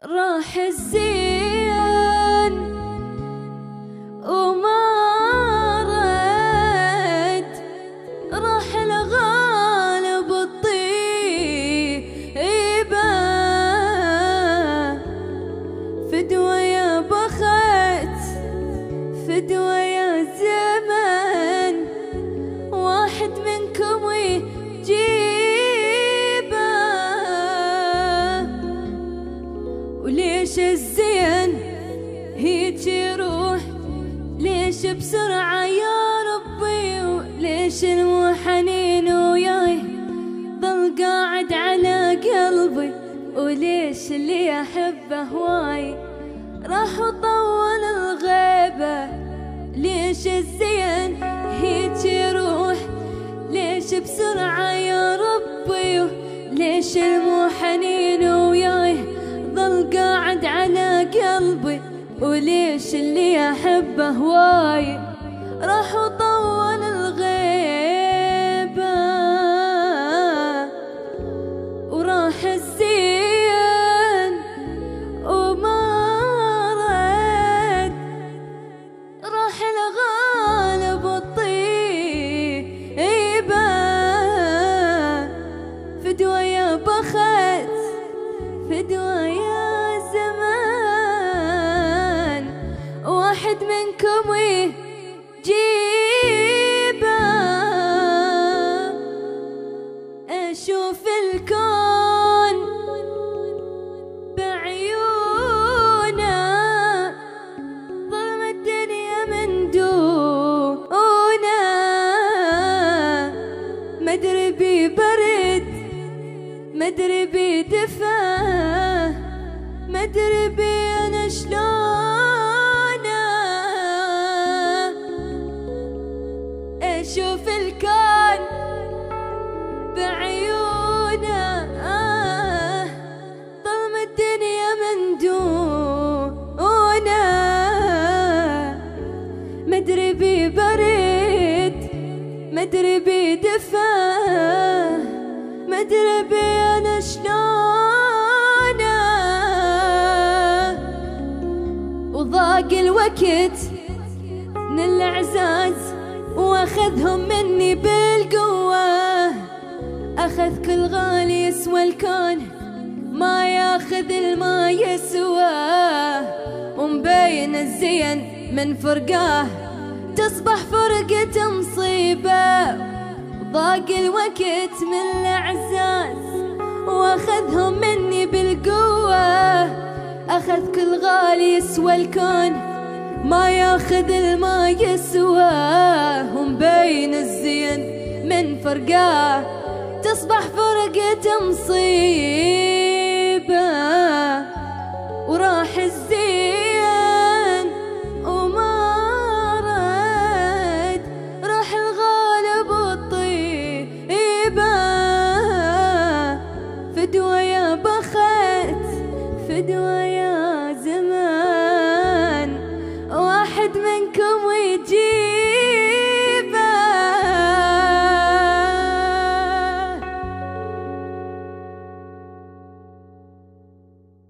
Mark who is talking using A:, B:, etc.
A: راح الزين وما رد، راح الغالب الطيبة، فدوة يا بخت فدوة يا زمن، واحد منكم يجيبه. وليش الزين هيج يروح، ليش بسرعة يا ربي، وليش المو حنين وياي ظل قاعد على قلبي، وليش اللي أحبه هواي راح وطول الغيبة. ليش الزين هيج يروح، ليش بسرعة يا ربي، ليش المو حنين وياي ظل قاعد على قلبي، وليش اللي أحبه هواي راح وطول الغيبة. وراح الزين وما رد، راح الغالب الطيبة، فدوة يا بخت فدوة يا زمان، واحد منكم يجيبه. أشوف الكون بعيونه، ظلم الدنيا من دونه، مدري ببرد مدري بدفا، مدري بي أنا شلونه. أشوف الكون بعيونه، ظلم الدنيا من دونه، مدري ببرد مدري بدفا، مدري بي أنا شلونه. وضاق الوقت من الأعزاز واخذهم مني بالقوة، أخذ كل غالي يسوى الكون، ما ياخذ الما يسواه. ومبين الزين من فرقاه، تصبح فرقة مصيبة. ضاق الوقت من الأعزاز واخذهم مني بالقوة، أخذ كل غالي يسوى الكون، ما ياخذ الما يسواه. ومبين الزين من فرقاه، تصبح فرقة مصيبة. وراح الزين وما رد، راح الغالب الطيبة، فدوة يا بخت فدوة